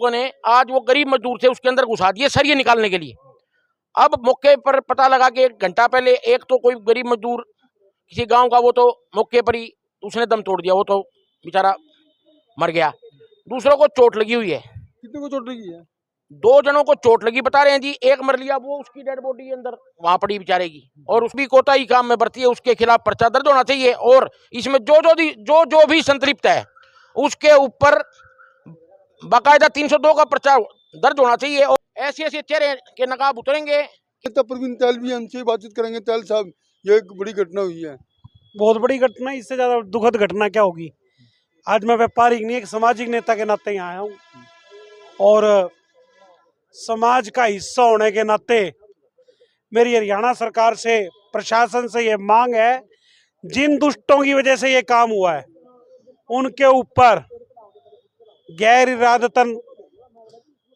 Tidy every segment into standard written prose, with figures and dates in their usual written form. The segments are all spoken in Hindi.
लोगों ने आज वो गरीब मजदूर थे उसके अंदर घुसा दिए सरिये निकालने के लिए। अब मौके पर पता लगा कि 1 घंटा पहले एक तो कोई गरीब मजदूर किसी गांव का, वो तो मौके पर ही उसने दम तोड़ दिया, वो तो बेचारा मर गया। दूसरों को चोट लगी हुई है। कितने को चोट लगी है? 2 जनों को चोट लगी बता रहे हैं जी। एक मर लिया, वो उसकी डेड बॉडी अंदर वहां पड़ी बेचारे की, और उसकी कोताही काम में बरती है, उसके खिलाफ पर्चा दर्ज होना चाहिए। और इसमें जो भी संतृप्त है उसके ऊपर बाकायदा 302 का पर्चा दर्ज होना चाहिए। और ऐसे ऐसे चेहरे के नकाब उतरेंगे। नेता प्रवीण तैल भी हमसे बातचीत करेंगे। तैल साहब, ये एक बड़ी घटना हुई है। बहुत बड़ी घटना, इससे ज्यादा दुखद घटना क्या होगी। आज मैं व्यापारिक नहीं, एक सामाजिक नेता के नाते यहाँ आया हूँ, और समाज का हिस्सा होने के नाते मेरी हरियाणा सरकार से, प्रशासन से ये मांग है, जिन दुष्टों की वजह से ये काम हुआ है उनके ऊपर गैर इरादतन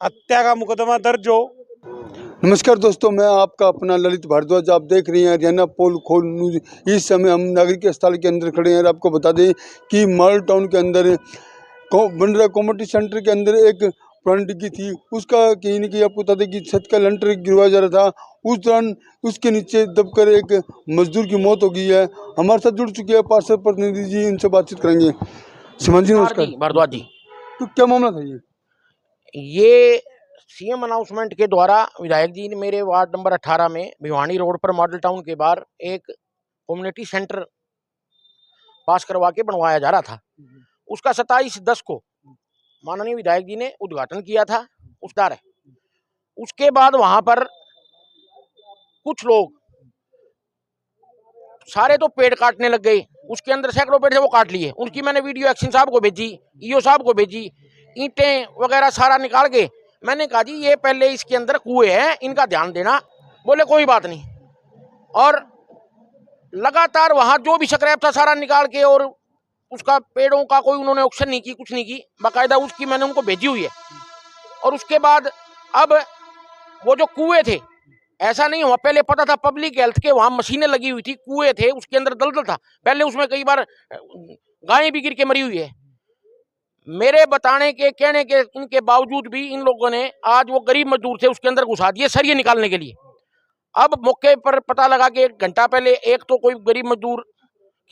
हत्या का मुकदमा दर्ज हो। नमस्कार दोस्तों, मैं आपका अपना ललित भारद्वाज। आप देख रहे हैं हरियाणा पोल खोल न्यूज। इस समय हम नागरिक अस्पताल के अंदर खड़े हैं और आपको बता दें कि माल टाउन के अंदर बन रहा कम्युनिटी सेंटर के अंदर एक पुरानी डिग्गी थी। उसका कहीं न कहीं आपको बता दें कि छत का लेंटर गिरवाया जा रहा था। उस दौरान उसके नीचे दबकर एक मजदूर की मौत हो गई है। हमारे साथ जुड़ चुके हैं पार्षद प्रतिनिधि जी, इनसे बातचीत करेंगे। श्रीमान जी नमस्कार। भारद्वाज जी, तो क्या मामला था ये सीएम अनाउंसमेंट के द्वारा विधायक जी ने मेरे वार्ड नंबर 18 में भिवानी रोड पर मॉडल टाउन के बाहर एक कम्युनिटी सेंटर पास करवा के बनवाया जा रहा था। उसका 27/10 को माननीय विधायक जी ने उद्घाटन किया था। उसके बाद वहां पर कुछ लोग सारे तो पेड़ काटने लग गए। उसके अंदर सैकड़ों पेड़ थे, वो काट लिए। उनकी मैंने वीडियो एक्शन साहब को भेजी, ईओ साहब को भेजी, ईंटें वगैरह सारा निकाल के मैंने कहा जी ये पहले इसके अंदर कुएं हैं, इनका ध्यान देना। बोले कोई बात नहीं। और लगातार वहां जो भी स्क्रैप था सारा निकाल के, और उसका पेड़ों का कोई उन्होंने ऑक्शन नहीं की, कुछ नहीं की, बाकायदा उसकी मैंने उनको भेजी हुई है। और उसके बाद अब वो जो कुएं थे, ऐसा नहीं हुआ, पहले पता था पब्लिक हेल्थ के वहां मशीनें लगी हुई थी, कुएं थे, उसके अंदर दलदल था। पहले उसमें कई बार गायें भी गिर के मरी हुई है। मेरे बताने के कहने के उनके बावजूद भी इन लोगों ने आज वो गरीब मजदूर थे उसके अंदर घुसा दिए सरिये निकालने के लिए। अब मौके पर पता लगा कि 1 घंटा पहले एक तो कोई गरीब मजदूर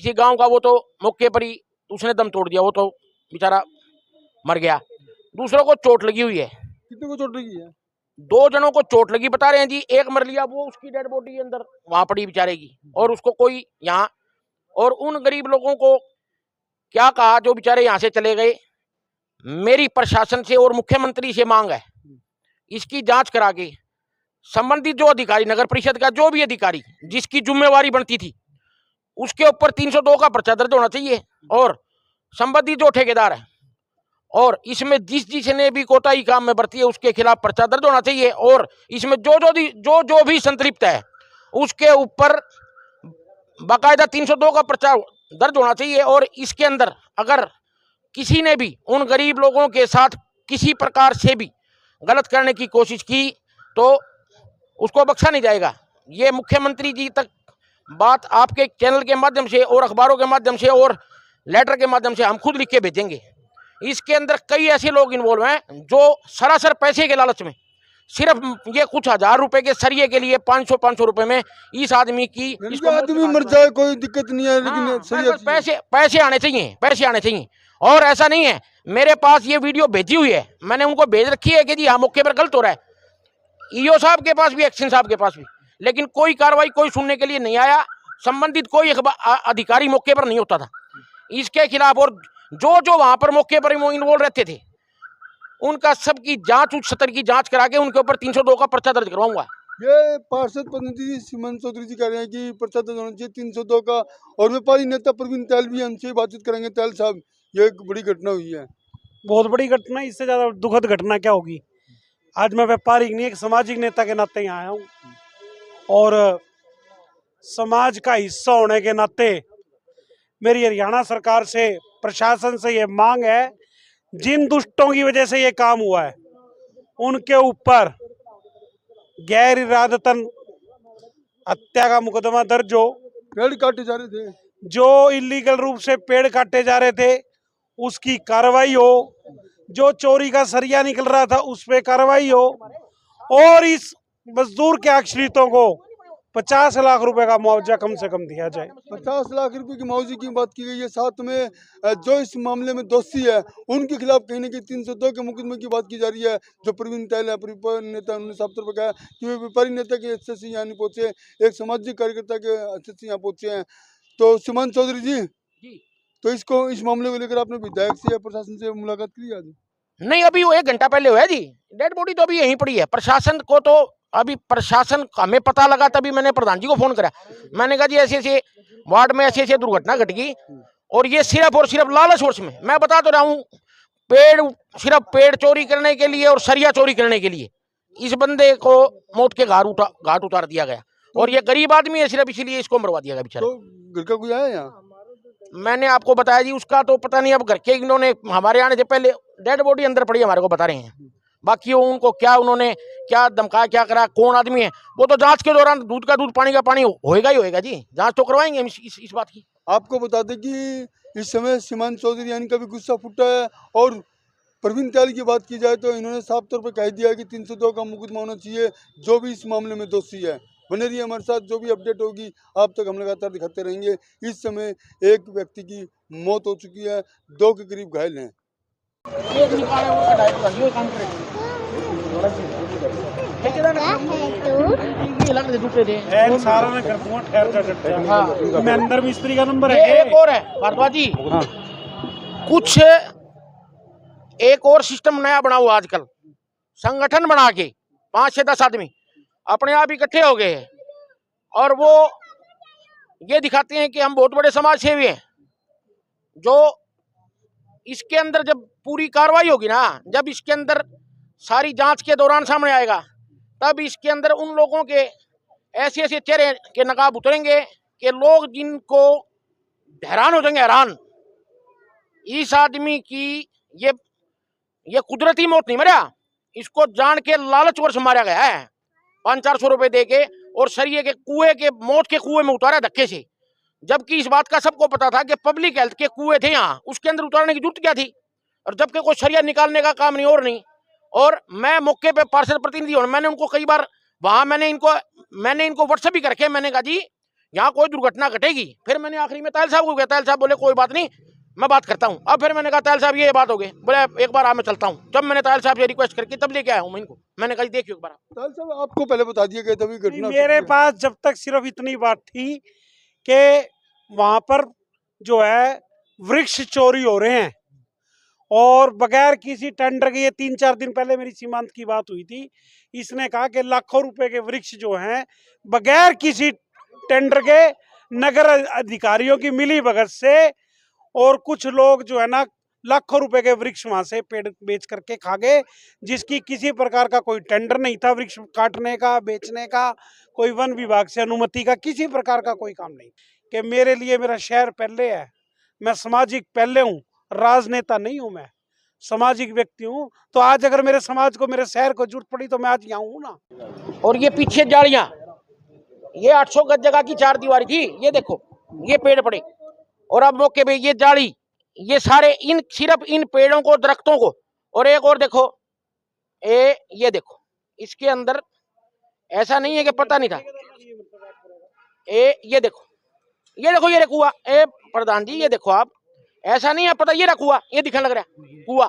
किसी गांव का, वो तो मौके पर ही उसने दम तोड़ दिया, वो तो बेचारा मर गया। दूसरों को चोट लगी हुई है। कितने को चोट लगी है? 2 जनों को चोट लगी बता रहे हैं जी। एक मर लिया, वो उसकी डेड बॉडी अंदर वहां पड़ी बेचारे की, और उसको कोई यहाँ। और उन गरीब लोगों को क्या कहा जो बेचारे यहाँ से चले गए। मेरी प्रशासन से और मुख्यमंत्री से मांग है, इसकी जांच करा के संबंधित जो अधिकारी, नगर परिषद का जो भी अधिकारी जिसकी जिम्मेवारी बनती थी, उसके ऊपर 302 का पर्चा दर्ज होना चाहिए। और संबंधित जो ठेकेदार है और इसमें जिसने भी कोताही काम में बरती है उसके खिलाफ पर्चा दर्ज होना चाहिए। और इसमें जो भी संतृप्त है उसके ऊपर बाकायदा 302 का पर्चा दर्ज होना चाहिए। और इसके अंदर अगर किसी ने भी उन गरीब लोगों के साथ किसी प्रकार से भी गलत करने की कोशिश की तो उसको बख्शा नहीं जाएगा। ये मुख्यमंत्री जी तक बात आपके चैनल के माध्यम से और अखबारों के माध्यम से और लेटर के माध्यम से हम खुद लिख के भेजेंगे। इसके अंदर कई ऐसे लोग इन्वॉल्व हैं जो सरासर पैसे के लालच में सिर्फ ये कुछ 1000 रुपए के सरिये के लिए 500 रुपए में इस आदमी की, आदमी मर जाए कोई दिक्कत नहीं है, लेकिन पैसे आने चाहिए। और ऐसा नहीं है, मेरे पास ये वीडियो भेजी हुई है, मैंने उनको भेज रखी है कि जी हाँ मौके पर गलत हो रहा है। ईओ साहब के पास भी, एक्शन साहब के पास भी, लेकिन कोई कार्रवाई कोई सुनने के लिए नहीं आया। संबंधित कोई अधिकारी मौके पर नहीं होता था इसके खिलाफ। और जो वहां पर मौके पर इन्वॉल्व रहते थे उनका सबकी जांच, उच्च स्तर की जांच करा के उनके ऊपर 302 का पर्चा दर्ज करवाऊंगा। ये पार्षद प्रतिनिधि सीमन चौधरी जी कह रहे हैं कि पर्चा दर्ज होना चाहिए 302 का। और व्यापारी नेता प्रवीण तैल भी हमसे बातचीत करेंगे। तैल साहब, ये एक बड़ी घटना हुई है। बहुत बड़ी घटना, इससे ज्यादा दुखद घटना क्या होगी। आज मैं व्यापारिक नहीं, एक सामाजिक नेता के नाते यहाँ आया हूँ, और समाज का हिस्सा होने के नाते मेरी हरियाणा सरकार से, प्रशासन से ये मांग है, जिन दुष्टों की वजह से ये काम हुआ है उनके ऊपर गैर इरादतन हत्या का मुकदमा दर्ज हो। पेड़ काटे जा रहे थे, जो इलीगल रूप से पेड़ काटे जा रहे थे उसकी कार्रवाई हो, जो चोरी का सरिया निकल रहा था उस पे कार्रवाई हो, और इस मजदूर के आश्रितों को 50 लाख रुपए का मुआवजा कम से कम दिया जाए। 50 लाख रुपए की मुआवजे की बात की गई है। साथ में जो इस मामले में दोषी है उनके खिलाफ कहीं ना कहीं 302 के मुकदमे की बात की जा रही है। जो प्रवीण तैल है, व्यापारी नेता, उन्होंने साफ तौर पर कहा कि वे व्यापारी नेता के अच्छे से यहाँ नहीं पहुंचे, एक सामाजिक कार्यकर्ता के अच्छे से यहाँ पहुंचे हैं। तो सीमांत चौधरी जी, तो इस मामले को लेकर आपने विधायक से या प्रशासन से मुलाकात की आज? नहीं, अभी वो 1 घंटा पहले हुआ है जी। डेड बॉडी तो अभी यहीं पड़ी है। प्रशासन को तो अभी प्रशासन हमें पता लगा तभी मैंने प्रधान जी को फोन करा। मैंने कहा जी ऐसे ऐसे वार्ड में ऐसे ऐसे दुर्घटना घट गई और ये सिर्फ और सिर्फ लालच वश में, मैं बता तो रहा हूँ, सिर्फ पेड़ चोरी करने के लिए और सरिया चोरी करने के लिए इस बंदे को मौत के घाट उतार दिया गया। और ये गरीब आदमी है, सिर्फ इसीलिए इसको मरवा दिया गया बेचारा। तो घर का कोई आया यहाँ? मैंने आपको बताया जी, उसका तो पता नहीं। अब घर के इन्होंने हमारे आने से पहले डेड बॉडी अंदर पड़ी हमारे को बता रहे हैं। बाकी वो उनको क्या उन्होंने क्या धमकाया, क्या करा, कौन आदमी है, वो तो जांच के दौरान दूध का दूध पानी का पानी होएगा ही होएगा जी। जांच तो करवाएंगे हम इस बात की। आपको बता दें कि इस समय सीमांत चौधरी यानी का भी गुस्सा फूटा है। और प्रवीण तैल की बात की जाए तो इन्होंने साफ तौर पर कह दिया कि 302 का मुकदमा होना चाहिए जो भी इस मामले में दोषी है। बने रहिए हमारे साथ, जो भी अपडेट होगी आप तक हम लगातार दिखाते रहेंगे। इस समय एक व्यक्ति की मौत हो चुकी है, 2 के करीब घायल हैं। मैं अंदर मिस्त्री का नंबर है। एक और है भारद्वाज जी, कुछ एक और सिस्टम नया बना हुआ आजकल। संगठन बना के 5 से 10 आदमी अपने आप इकट्ठे हो गए हैं और वो ये दिखाते हैं कि हम बहुत बड़े समाज सेवी हैं। जो इसके अंदर जब पूरी कार्रवाई होगी ना, जब इसके अंदर सारी जांच के दौरान सामने आएगा, तब इसके अंदर उन लोगों के ऐसे ऐसे चेहरे के नकाब उतरेंगे कि लोग जिनको हैरान हो जाएंगे, हैरान। इस आदमी की ये कुदरती मौत नहीं मरा, इसको जान के लालचवश मारा गया है। 500-400 रुपए दे के और सरिये के कुएं के मौत के कुएं में उतारा धक्के से। जबकि इस बात का सबको पता था कि पब्लिक हेल्थ के कुएं थे यहाँ, उसके अंदर उतारने की जरूरत क्या थी। और जबकि कोई सरिया निकालने का काम नहीं और नहीं। और मैं मौके पे पार्षद प्रतिनिधि हूं, मैंने उनको कई बार वहां मैंने इनको व्हाट्सएप भी करके मैंने कहा जी यहाँ कोई दुर्घटना घटेगी। फिर मैंने आखिरी में तायल साहब को गया, तायल साहब बोले कोई बात नहीं, मैं बात करता हूँ। अब फिर मैंने कहा तायल साहब ये बात हो गई, बोले एक बार मैं चलता हूँ। जब मैंने तायल साहब से रिक्वेस्ट करके तब लेके आया हूँ मैं इनको। मैंने कहा देखियो एक बार। तायल साहब आपको पहले बता दिया गया तभी घटना? मेरे पास जब तक सिर्फ इतनी बात थी कि वहां पर जो है वृक्ष चोरी हो रहे हैं और बगैर किसी टेंडर के। ये 3-4 दिन पहले मेरी सीमांत की बात हुई थी। इसने कहा कि लाखों रुपए के वृक्ष जो हैं बगैर किसी टेंडर के नगर अधिकारियों की मिली भगत से, और कुछ लोग जो है ना लाखों रुपए के वृक्ष वहां से पेड़ बेच करके खा गए, जिसकी किसी प्रकार का कोई टेंडर नहीं था वृक्ष काटने का, बेचने का, कोई वन विभाग से अनुमति का, किसी प्रकार का कोई काम नहीं। कि मेरे लिए मेरा शहर पहले है, मैं सामाजिक पहले हूँ, राजनेता नहीं हूँ, मैं सामाजिक व्यक्ति हूँ। तो आज अगर मेरे समाज को, मेरे शहर को जरूरत पड़ी तो मैं आज यहाँ हूँ ना। और ये पीछे जालियां, ये 800 गज जगह की 4 दीवारी थी, ये देखो ये पेड़ पड़े। और अब मौके पे ये जाली, ये सारे सिर्फ इन पेड़ों को, दरख्तों को। और एक और देखो, ये देखो इसके अंदर ऐसा नहीं है कि पता नहीं था। ये देखो ये कुआ, प्रधान जी ये देखो आप, ऐसा नहीं है पता, ये कुआ, ये दिखने लग रहा है कुआ।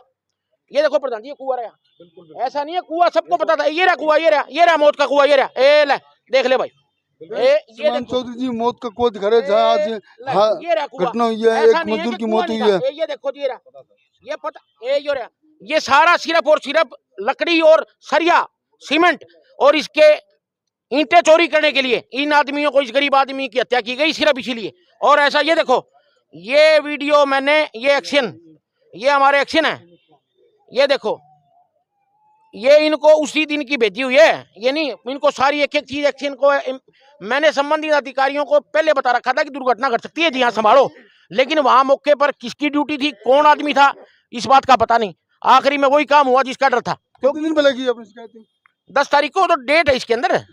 ये देखो प्रधान जी ये कुआ रहा, ऐसा नहीं है कुआ सबको पता था। ये रहा कुआ, ये रहा मौत का कुआ, ये रहा। ले देख ले भाई, सीमांत चौधरी जी मौत का कुआ दिखा रहे हैं जहाँ आज घटना हुई है, एक मजदूर की मौत हुई है। ये देखो जी, ये पता, ये सारा सिर्फ और सिर्फ लकड़ी और सरिया सीमेंट और इसके ईंटें चोरी करने के लिए इन आदमियों को, इस गरीब आदमी की हत्या की गई सिर्फ इसीलिए। और ऐसा ये देखो, ये वीडियो मैंने, ये एक्शन, ये हमारे एक्शन है, ये देखो ये इनको उसी दिन की भेजी हुई है। ये नहीं, इनको सारी एक एक चीज एक्शन को मैंने संबंधित अधिकारियों को पहले बता रखा था कि दुर्घटना घट सकती है जी, यहाँ संभालो। लेकिन वहां मौके पर किसकी ड्यूटी थी, कौन आदमी था, इस बात का पता नहीं। आखिरी में वही काम हुआ जिसका डर था। कितने दिन पहले की आपने शिकायत? 10 तारीख को तो डेट है इसके अंदर।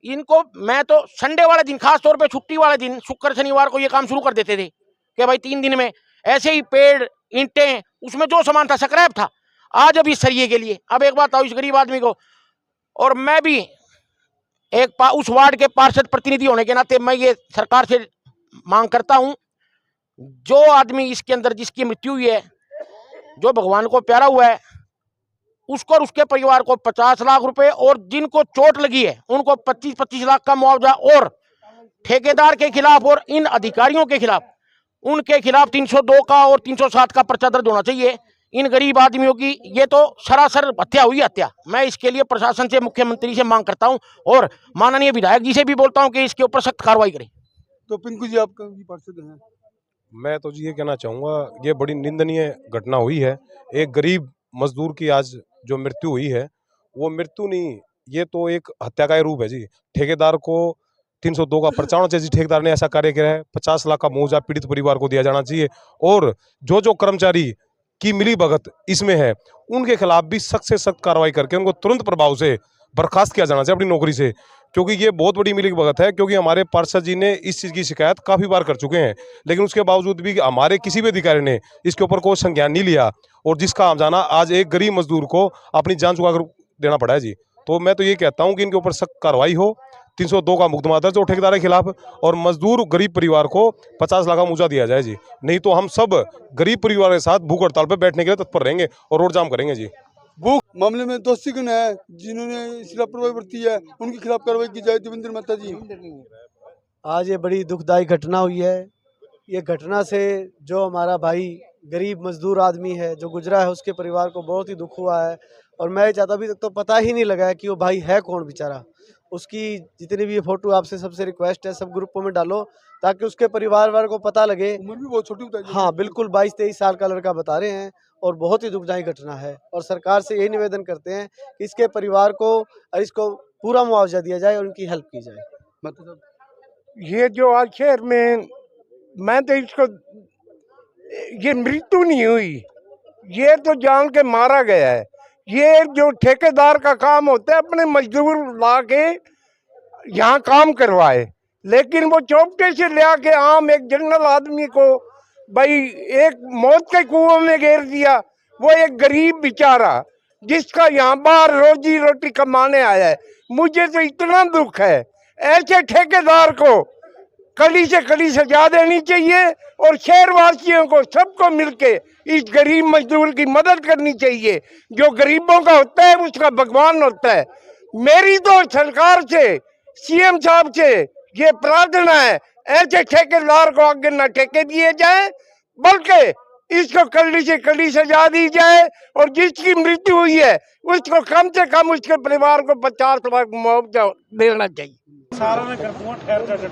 इनको मैं तो संडे वाले दिन, खास तौर पे छुट्टी वाले दिन, शुक्र शनिवार को ये काम शुरू कर देते थे कि भाई 3 दिन में ऐसे ही पेड़ ईंटें, उसमें जो सामान था स्क्रैप था, आज अभी सरिये के लिए। अब एक बात आओ इस गरीब आदमी को, और मैं भी उस वार्ड के पार्षद प्रतिनिधि होने के नाते मैं ये सरकार से मांग करता हूं, जो आदमी इसके अंदर जिसकी मृत्यु हुई है, जो भगवान को प्यारा हुआ है, उसको और उसके परिवार को 50 लाख रुपए, और जिनको चोट लगी है उनको 25-25 लाख का मुआवजा, और ठेकेदार के खिलाफ और इन अधिकारियों के खिलाफ, उनके खिलाफ 302 का और 307 का पर्चा दर्ज होना चाहिए। इन गरीब आदमियों की ये तो सरासर हत्या हुई हत्या। मैं इसके लिए प्रशासन से, मुख्यमंत्री से मांग करता हूं, और माननीय विधायक जी से भी बोलता हूं कि इसके ऊपर सख्त कार्रवाई करें। तो पिंकू जी आपका भी पार्षद हैं। मैं तो जी ये कहना चाहूँगा, ये बड़ी निंदनीय घटना हुई है। एक गरीब मजदूर की आज जो मृत्यु हुई है, वो मृत्यु नहीं, ये तो एक हत्या का रूप है जी। ठेकेदार को 302 का पर्चा होना चाहिए जी। ठेकेदार ने ऐसा कार्य किया है, 50 लाख का मुआवजा पीड़ित परिवार को दिया जाना चाहिए, और जो जो कर्मचारी की मिली भगत इसमें है, उनके खिलाफ भी सख्त से सख्त कार्रवाई करके उनको तुरंत प्रभाव से बर्खास्त किया जाना चाहिए अपनी नौकरी से, क्योंकि ये बहुत बड़ी मिली भगत है। क्योंकि हमारे पार्षद जी ने इस चीज़ की शिकायत काफ़ी बार कर चुके हैं, लेकिन उसके बावजूद भी हमारे किसी भी अधिकारी ने इसके ऊपर कोई संज्ञान नहीं लिया, और जिसका आमजाना आज एक गरीब मजदूर को अपनी जान चुका कर देना पड़ा है जी। तो मैं तो ये कहता हूँ कि इनके ऊपर सख्त कार्रवाई हो, 302 का मुकदमा दर्ज हो ठेकेदार के खिलाफ, और मजदूर गरीब परिवार को 50 लाख का मुआवजा दिया जाए जी। नहीं तो हम सब गरीब परिवार के साथ भूख हड़ताल पर बैठने के लिए तत्पर रहेंगे और रोड जाम करेंगे जी। भूख मामले में दोषी कौन है जिन्होंने इस लापरवाही बरती है, उनके खिलाफ कार्रवाई की जाए। देवेंद्र मेहता जी। आज ये बड़ी दुखदाई घटना हुई है। ये घटना से जो हमारा भाई गरीब मजदूर आदमी है जो गुजरा है, उसके परिवार को बहुत ही दुख हुआ है। और मैं चाहता, अभी तक तो पता ही नहीं लगा है कि वो भाई है कौन बेचारा। उसकी जितनी भी फोटो आपसे सबसे रिक्वेस्ट है, सब ग्रुपों में डालो ताकि उसके परिवार वालों को पता लगे। उम्र भी बहुत छोटी बताई। हाँ बिल्कुल, 22-23 साल का लड़का बता रहे हैं, और बहुत ही दुखदाई घटना है। और सरकार से यही निवेदन करते हैं कि इसके परिवार को इसको पूरा मुआवजा दिया जाए और उनकी हेल्प की जाए। मतलब ये जो आज शहर में, मैं तो इसको, ये मृत्यु नहीं हुई, ये तो जान के मारा गया है। ये जो ठेकेदार का काम होता है, अपने मजदूर ला के यहाँ काम करवाए, लेकिन वो चौपटे से ले आके आम एक जनरल आदमी को भाई एक मौत के कुएं में घेर दिया। वो एक गरीब बेचारा जिसका यहाँ बाहर रोजी रोटी कमाने आया है। मुझे तो इतना दुख है, ऐसे ठेकेदार को कड़ी से कड़ी सजा देनी चाहिए, और शहरवासियों को सबको मिलके इस गरीब मजदूर की मदद करनी चाहिए। जो गरीबों का होता है उसका भगवान होता है। मेरी तो सरकार से, सीएम साहब से ये प्रार्थना है, ऐसे ठेकेदार को आगे न ठेके दिए जाए, बल्कि इसको कड़ी से कड़ी सजा दी जाए, और जिसकी मृत्यु हुई है उसको कम से कम उसके परिवार को 50 लाख मुआवजा देना चाहिए। सारा मैं कर दूंगा, ठहर जा।